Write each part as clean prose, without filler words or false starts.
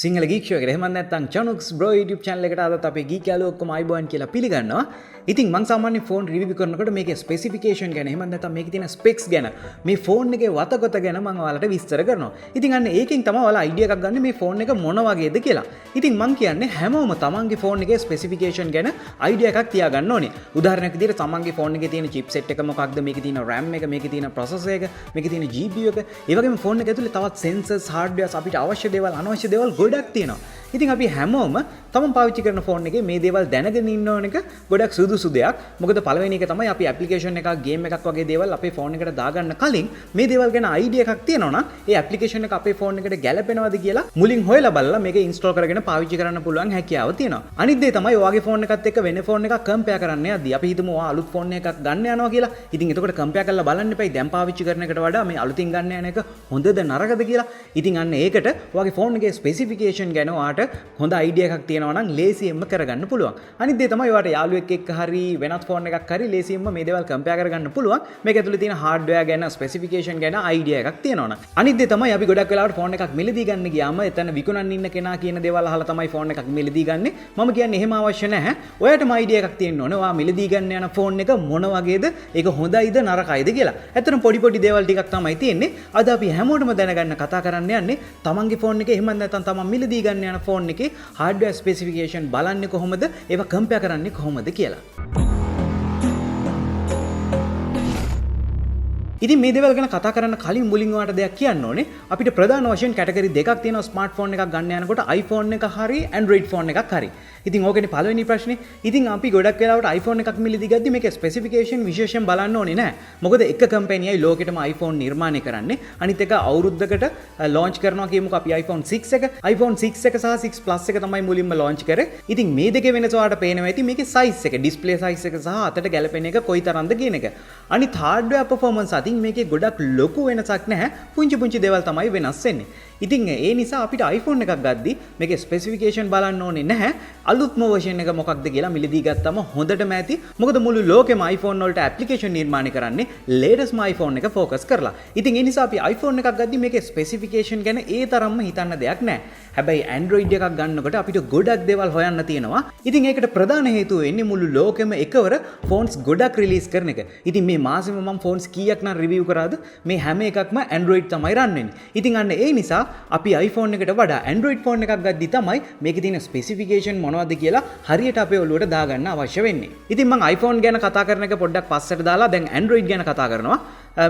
සිංහල ගීක්ෂවකට එහෙම නැත්නම් චනුක්ස් bro YouTube channel එකට අදත් අපේ ගීක් යාළුවෝ ඔක්කොම ආයිබෝන් කියලා පිළිගන්නවා. ඉතින් මම සාමාන්‍ය ෆෝන් රිවිව් කරනකොට මේකේ ස්පෙસિෆිකේෂන් ගැන එහෙම නැත්නම් මේකේ තියෙන ස්පෙක්ස් ගැන මේ ෆෝන් එකේ වතගොත ගැන මම ඔයාලට විස්තර කරනවා. ඉතින් අන්න ඒකෙන් තමයි ඔයාලා අයිඩියා එකක් ගන්න මේ ෆෝන් එක මොන වගේද කියලා. ඉතින් මම කියන්නේ හැමෝම තමන්ගේ ෆෝන් එකේ ස්පෙસિෆිකේෂන් ගැන අයිඩියා එකක් තියාගන්න ඕනේ. උදාහරණයක් විදිහට තමන්ගේ ෆෝන් එකේ තියෙන chipset එක මොකක්ද, මේකේ තියෙන RAM එක, මේකේ තියෙන processor එක, මේකේ තියෙන GPU එක, ඒ වගේම ෆෝන් එක ඇතුලේ තවත් sensors, hardwares අපිට අවශ්‍ය දේවල් අනවශ්‍ය දේවල් ගොඩක් තියෙනවා. ඉතින් අපි හැමෝම තමන් පාවිච්චි කරන ෆෝන් එකේ මේ දේවල් දැනගෙන ඉන්න ඕන එක ගොඩක් සුදුසු දෙයක්. මොකද පළවෙනි එක තමයි අපි ඇප්ලිකේෂන් එකක්, ගේම් එකක් වගේ දේවල් අපේ ෆෝන් එකට දාගන්න කලින් මේ දේවල් ගැන අයිඩියා එකක් තියෙනවා නම් ඒ ඇප්ලිකේෂන් එක අපේ ෆෝන් එකට ගැලපෙනවද කියලා මුලින් හොයලා බලලා මේක ඉන්ස්ටෝල් කරගෙන පාවිච්චි කරන්න පුළුවන් හැකියාව තියෙනවා. අනිත් දේ තමයි ඔයාගේ ෆෝන් එකත් එක්ක වෙන ෆෝන් එකක් කම්පෙයාර් කරන්න යද්දී අපි හිතමු ඔයා අලුත් ෆෝන් එකක් ගන්න යනවා කියලා. ඉතින් එතකොට කම්පෙයාර් කරලා බලන්න එපයි දැන් පාවිච්චි කරන එකට වඩා මේ අලුතින් ගන්න යන එක හොඳද නරකද කියලා. ඉතින් අන්න ඒකට ඔයාගේ ෆෝන් එකේ ස්පෙસિෆිකේෂන් ගැන ඔයාට හොඳ අයිඩියා එකක් තියෙනවා නම් ලේසියෙන්ම කරගන්න පුළුවන්. අනිත් දේ තමයි ඔයාට යාළුවෙක් එක්ක හරි වෙනත් ෆෝන් එකක් හරි ලේසියෙන්ම මේ දේවල් කම්පෙයාර් කරගන්න පුළුවන්. මේක ඇතුලේ තියෙන හાર્ඩ්වෙයාර් ගැන, ස්පෙસિෆිකේෂන් ගැන අයිඩියා එකක් තියෙනවා නම්. අනිත් දේ තමයි අපි ගොඩක් වෙලාවට ෆෝන් එකක් මිලදී ගන්න ගියාම එතන විකුණන් ඉන්න කෙනා කියන දේවල් අහලා තමයි ෆෝන් එකක් මිලදී ගන්නෙ. මම කියන්නේ එහෙම අවශ්‍ය නැහැ. ඔයාටම අයිඩියා එකක් තියෙන්න ඕනේ. ඔයා මිලදී ගන්න යන ෆෝන් එක මොන වගේද? ඒක හොඳයිද නරකයිද කියලා. ඇත්තටම පොඩි දේවල් ටිකක් තමයි තියෙන්නේ. අද අපි හැමෝටම දැනගන්න කතා කරන්න යන්නේ තමන්ගේ ෆෝන් එකේ එහෙම නැත්නම් තමන් මිලදී ගන්න යන ෆෝන් එකේ hardware specification බලන්නේ කොහොමද, ඒවා කම්පෙයාර් කරන්නේ කොහොමද කියලා. ඉතින් මේ දේවල් ගැන කතා කරන්න කලින් මුලින් ඔයාලට දෙයක් කියන්න ඕනේ. අපිට ප්‍රධාන වශයෙන් කැටගරි දෙකක් තියෙනවා ස්මාර්ට්ෆෝන් එකක් ගන්න යනකොට iPhone එක හරි Android phone එකක් හරි. ඉතින් ඕකනේ පළවෙනි ප්‍රශ්නේ. ඉතින් අපි ගොඩක් වෙලාවට iPhone එකක් මිලදී ගද්දි මේකේ ස්පෙસિෆිකේෂන් විශේෂයෙන් බලන්න ඕනේ නෑ. මොකද එක කම්පැනියයි ලෝකෙටම iPhone නිර්මාණය කරන්නේ. අනිත් එක අවුරුද්දකට ලොන්ච් කරනවා කියමුකෝ අපි iPhone 6 එක. iPhone 6 එක සහ 6 Plus එක තමයි මුලින්ම ලොන්ච් කරේ. ඉතින් මේ දෙකේ වෙනස ඔයාලට පේනවා ඇති මේකේ size එක, display size එක සහ අතට ගැලපෙන එක කොයිතරම්ද කියන එක. අනිත් hardware performance අතින් මේකේ ගොඩක් ලොකු වෙනසක් නැහැ. පුංචි දේවල් තමයි වෙනස් වෙන්නේ. ඉතින් ඒ නිසා අපිට iPhone එකක් ගද්දි මේකේ ස්පෙસિෆිකේෂන් බලන්න ඕනේ නැහැ. අලුත්ම version එක මොකක්ද කියලා මිලදී ගත්තම හොඳටම ඇති. මොකද මුළු ලෝකෙම iPhone වලට ඇප්ලිකේෂන් නිර්මාණය කරන්නේ latest iPhone එක focus කරලා. ඉතින් ඒ නිසා අපි iPhone එකක් ගද්දි මේකේ ස්පෙસિෆිකේෂන් ගැන ඒ තරම්ම හිතන්න දෙයක් නැහැ. හැබැයි Android එකක් ගන්නකොට අපිට ගොඩක් දේවල් හොයන්න තියෙනවා. ඉතින් ඒකට ප්‍රධාන හේතුව වෙන්නේ මුළු ලෝකෙම එකවර phones ගොඩක් රිලීස් කරන එක. ඉතින් මේ මාසෙම මම phones කීයක් නම් රිවිව් කරාද? මේ හැම එකක්ම Android තමයි run වෙන්නේ. ඉතින් අන්න ඒ නිසා අපි iPhone එකට වඩා Android phone එකක් ගද්දි තමයි මේකේ තියෙන ස්පෙસિෆිකේෂන් මොනවද කියලා හරියට අපේ ඔළුවට දාගන්න අවශ්‍ය වෙන්නේ. ඉතින් මම iPhone ගැන කතා කරන එක පොඩ්ඩක් පස්සට දාලා දැන් Android ගැන කතා කරනවා.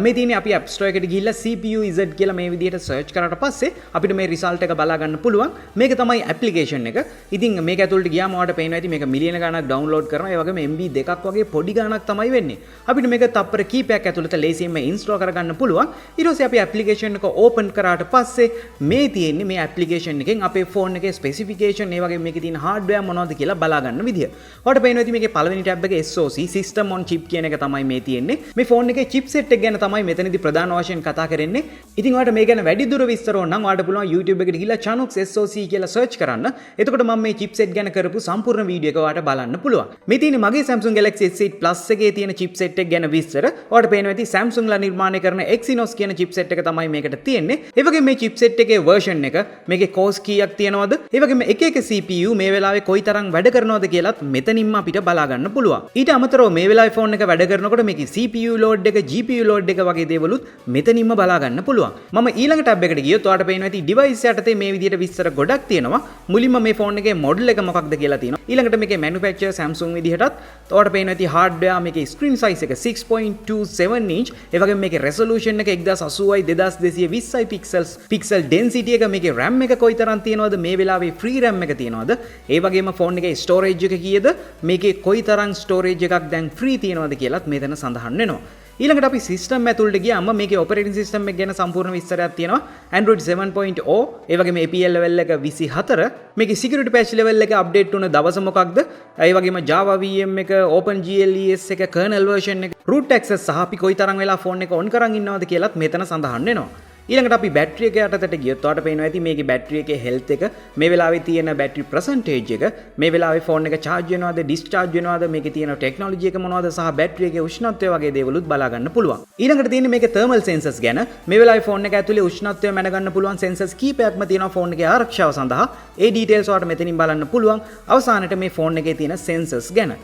මේ තියෙන්නේ අපි App Store එකට ගිහිල්ලා CPU Z කියලා මේ විදිහට search කරාට පස්සේ අපිට මේ result එක බලා ගන්න පුළුවන්. මේක තමයි application එක. ඉතින් මේක ඇතුළට ගියාම ඔයාලට පේනවා ඇති මේක මිලියන ගණනක් download කරනවා. ඒ වගේම MB දෙකක් වගේ පොඩි ගණනක් තමයි වෙන්නේ. අපිට මේක තප්පර කීපයක් ඇතුළත ලේසියෙන්ම install කරගන්න පුළුවන්. ඊට පස්සේ අපි application එක open කරාට පස්සේ මේ තියෙන්නේ මේ application එකෙන් අපේ phone එකේ specification ඒ වගේ මේකේ තියෙන hardware මොනවද කියලා බලා ගන්න විදිය. ඔයාලට පේනවා ඇති මේකේ පළවෙනි tab එකේ SoC system on chip කියන එක තමයි මේ තියෙන්නේ. මේ phone එකේ chipset එක ගැන තමයි මෙතනදී ප්‍රධාන වශයෙන් කතා කරන්නේ. ඉතින් ඔයාලට මේ ගැන වැඩි දුර විස්තර ඕන නම් ඔයාලට පුළුවන් YouTube එකට ගිහිල්ලා Chanux SoC කියලා search කරන්න. එතකොට මම මේ chipset ගැන කරපු සම්පූර්ණ වීඩියෝ එක ඔයාලට බලන්න පුළුවන්. මේ තියෙන්නේ මගේ Samsung Galaxy S8 Plus එකේ තියෙන chipset එක ගැන විස්තර. ඔයාලට පේනවා ඇති Samsung ලා නිර්මාණය කරන Exynos කියන chipset එක තමයි මේකට තියෙන්නේ. ඒ වගේම මේ chipset එකේ version එක, මේකේ cores කීයක් තියෙනවද? ඒ වගේම එක CPU මේ වෙලාවේ කොයිතරම් වැඩ කරනවද කියලාත් මෙතනින්ම අපිට බලා ගන්න පුළුවන්. ඊට අමතරව මේ වෙලාවේ phone එක වැඩ කරනකොට මේකේ CPU load එක, GPU load එක වගේ දේවලුත් මෙතනින්ම බලා ගන්න පුළුවන්. මම ඊළඟ tab එකට ගියොත් ඔයාලට පේනවා ඇති device යටතේ මේ විදිහට විස්තර ගොඩක් තියෙනවා. මුලින්ම මේ phone එකේ model එක මොකක්ද කියලා තියෙනවා. ඊළඟට මේකේ manufacturer Samsung විදිහටත් ඔයාලට පේනවා ඇති hardware මේකේ screen size එක 6.27 inch. ඒ වගේම මේකේ resolution එක 1080 2220 pixels. pixel density එක, මේකේ RAM එක කොයිතරම් තියෙනවද? මේ වෙලාවේ free RAM එක තියෙනවද? ඒ වගේම phone එකේ storage එක කීයද? මේකේ කොයිතරම් storage එකක් දැන් free තියෙනවද කියලාත් මෙතන සඳහන් වෙනවා. ඊළඟට අපි සිස්ටම් ඇතුළට ගියාම මේකේ ඔපරේටින් සිස්ටම් එක ගැන සම්පූර්ණ විස්තරයක් තියෙනවා. Android 7.0, ඒ වගේම APL level එක 24. මේකේ security patch level එක update වුණ දවස මොකක්ද? ඒ වගේම Java VM එක, OpenGLES එක, kernel version එක, root access සහ අපි කොයිතරම් වෙලා phone එක on කරන් ඉන්නවද කියලාත් මෙතන සඳහන් වෙනවා. ඊළඟට අපි බැටරි එක යටතට ගියොත් ඔයාලට පේනවා ඇති මේකේ බැටරි එකේ හෙල්ත් එක මේ වෙලාවේ තියෙන බැටරි පර්සන්ටේජ් එක මේ වෙලාවේ ෆෝන් එක charge වෙනවද discharge වෙනවද මේකේ තියෙන ටෙක්නොලොජි එක මොනවද සහ බැටරි එකේ උෂ්ණත්වය වගේ දේවලුත් බලා ගන්න පුළුවන්. ඊළඟට තියෙන්නේ මේකේ thermal sensors ගැන. මේ වෙලාවේ ෆෝන් එක ඇතුලේ උෂ්ණත්වය මැන ගන්න පුළුවන් sensors කීපයක්ම තියෙනවා ෆෝන් එකේ ආරක්ෂාව සඳහා. ඒ details ඔයාලට මෙතනින් බලන්න පුළුවන්. අවසානයේ මේ ෆෝන් එකේ තියෙන sensors ගැන.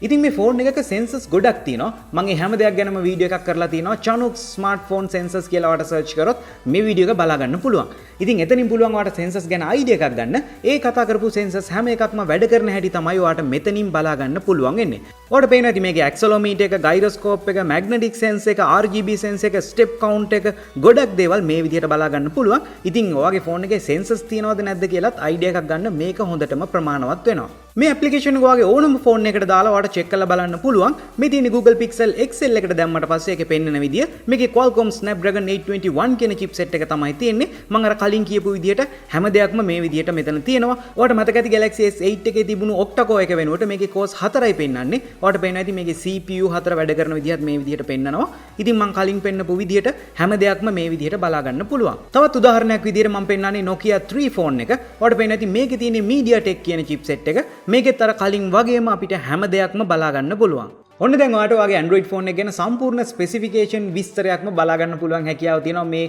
ඉතින් මේ ෆෝන් එකක sensors ගොඩක් තියෙනවා. මම මේ හැම දෙයක් ගැනම වීඩියෝ එකක් කරලා තියෙනවා. Chinook smartphone sensors කියලා ඔයාලට search කරොත් මේ වීඩියෝ එක බලා ගන්න පුළුවන්. ඉතින් එතනින් පුළුවන් ඔයාලට sensors ගැන idea එකක් ගන්න. ඒ කතා කරපු sensors හැම එකක්ම වැඩ කරන හැටි තමයි ඔයාලට මෙතනින් බලා ගන්න පුළුවන් වෙන්නේ. ඔයාලට පේනවා ඇති මේකේ accelerometer එක, gyroscope එක, magnetic sense එක, RGB sense එක, step count එක ගොඩක් දේවල් මේ විදිහට බලා ගන්න පුළුවන්. ඉතින් ඔයාගේ ෆෝන් එකේ sensors තියෙනවද නැද්ද කියලාත් idea එකක් ගන්න මේක හොඳටම ප්‍රමාණවත් වෙනවා. මේ application එක ඔයාගේ ඕනම ෆෝන් එකකට දාලා ඔයාලට check කරලා බලන්න පුළුවන්. මේ තියෙන Google Pixel XL එකට දැම්මට පස්සේ ඒකේ පෙන්වන විදිය මේකේ Qualcomm Snapdragon 821 කියන chipset එක තමයි තියෙන්නේ. මම අර කලින් කියපු විදියට හැම දෙයක්ම මේ විදියට මෙතන තියෙනවා. ඔයාලට මතක ඇති Galaxy S8 එකේ තිබුණු octa core එක වෙනුවට මේකේ cores 4යි පෙන්වන්නේ. ඔයාලට පේනවා ඇති මේකේ CPU 4 වැඩ කරන විදියත් මේ විදියට පෙන්නනවා. ඉතින් මම කලින් පෙන්නපු විදියට හැම දෙයක්ම මේ විදියට බලා ගන්න පුළුවන්. තවත් උදාහරණයක් විදියට මම පෙන්නන්නේ Nokia 3 phone එක. ඔයාලට පේනවා ඇති මේකේ තියෙන MediaTek කියන chipset එක. මේකෙත් අර කලින් වගේම අපිට හැම දෙයක්ම බලා ගන්න පුළුවන්. ඔන්න දැන් ඔයාලට ඔයාගේ Android phone එක ගැන සම්පූර්ණ ස්පෙસિෆිකේෂන් විස්තරයක්ම බලා ගන්න පුළුවන් හැකියාව තියෙනවා මේ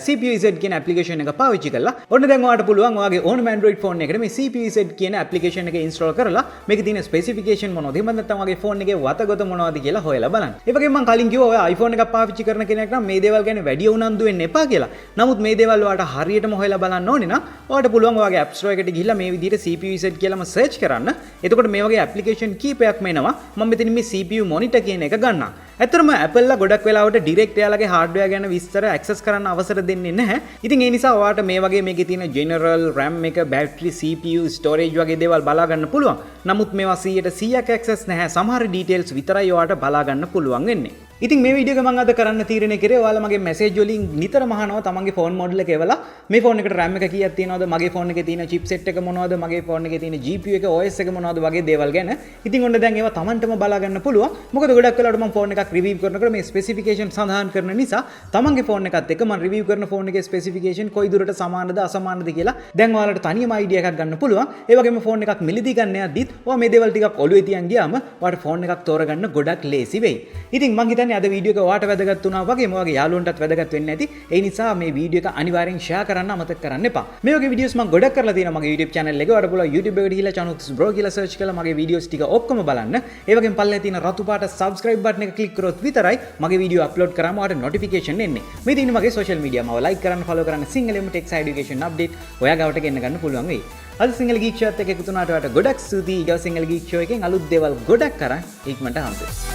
CPU Z කියන application එක පාවිච්චි කරලා. ඔන්න දැන් ඔයාලට පුළුවන් ඔයාගේ ඕනම Android phone එකකට මේ CPU Z කියන application එක install කරලා මේකේ තියෙන ස්පෙસિෆිකේෂන් මොනවද? එහෙම නැත්නම් ඔයාගේ phone එකේ වතගොත මොනවද කියලා හොයලා බලන්න. ඒ වගේම මම කලින් කිව්වා ඔයා iPhone එකක් පාවිච්චි කරන කෙනෙක් නම් මේ දේවල් ගැන වැඩි උනන්දු වෙන්න එපා කියලා. නමුත් මේ දේවල් ඔයාලට හරියටම හොයලා බලන්න ඕනේ නම් ඔයාලට පුළුවන් ඔයාගේ App Store එකට ගිහිල්ලා මේ විදිහට CPU Z කියලාම search කරන්න. එතකොට මේ වගේ application කීපයක්ම එනවා. මම මෙතන මේ CPU monitor කියන එක ගන්න. ඇත්තටම Apple ලා ගොඩක් වෙලාවට direct එයාලගේ hardware ගැන විස්තර access කරන්න අවසර දෙන්නේ නැහැ. ඉතින් ඒ නිසා ඔයාලට මේ වගේ මේකේ තියෙන general RAM එක, battery, CPU, storage වගේ දේවල් බලා ගන්න පුළුවන්. නමුත් මේවා 100% access නැහැ. සමහර details විතරයි ඔයාලට බලා ගන්න පුළුවන් වෙන්නේ. ඉතින් මේ වීඩියෝ එක මම අද කරන්න තීරණය කරේ ඔයාලා මගේ මැසේජ් වලින් නිතරම අහනවා තමන්ගේ ෆෝන් මොඩල් එක එවලා මේ ෆෝන් එකට RAM එක කීයක් තියෙනවද මගේ ෆෝන් එකේ තියෙන chipset එක මොනවද මගේ ෆෝන් එකේ තියෙන GPU එක OS එක මොනවද වගේ දේවල් ගැන. ඉතින් ඔන්න දැන් ඒවා තමන්ටම බලා ගන්න පුළුවන්. මොකද ගොඩක් වෙලාවට මම ෆෝන් එකක් රිවිව් කරනකොට මේ ස්පෙસિෆිකේෂන් සඳහන් කරන නිසා තමන්ගේ ෆෝන් එකත් එක්ක මම රිවිව් කරන ෆෝන් එකේ ස්පෙસિෆිකේෂන් කොයි දුරට සමානද අසමානද කියලා දැන් ඔයාලට තනියම අයිඩියා එකක් ගන්න පුළුවන්. ඒ වගේම ෆෝන් එකක් මිලදී ගන්න යද්දිත් ඔයා මේ දේවල් ටිකක් ඔළුවේ තියන් ගියාම ඔයාලට ෆෝන් එකක් තෝරගන්න ගොඩක් ලේසි වෙයි. ඉතින් මම හිතන්නේ අද වීඩියෝ එක ඔයාලට වැදගත් වුණා වගේම ඔයාගේ යාළුවන්ටත් වැදගත් වෙන්න ඇති. ඒ නිසා මේ වීඩියෝ එක අනිවාර්යෙන් share කරන්න අමතක කරන්න එපා. මේ වගේ වීඩියෝස් මම ගොඩක් කරලා තියෙනවා මගේ YouTube channel එකේ. ඔයාලට පුළුවන් YouTube එකට ගිහිල්ලා Chinook Bro කියලා search කරලා මගේ වීඩියෝස් ටික ඔක්කොම බලන්න. ඒ වගේම පල්ලේ තියෙන රතු පාට subscribe button එක click කරොත් විතරයි මගේ වීඩියෝ upload කරාම ඔයාලට notification එන්නේ. මේ තියෙන මගේ social media මාව like කරන්න follow කරන්න සිංහලෙම tech education update ඔයා ගාවට ගෙන්න ගන්න පුළුවන් වෙයි. අද සිංහල geek show එකත් එක්ක එකතු වුණාට ඔයාලට ගොඩක් ස්තුතියි. ඊගොල්ලෝ සිංහල geek show එකෙන් අලුත් දේවල් ගොඩක් කරන් ඉක්මනට හම්බෙමු.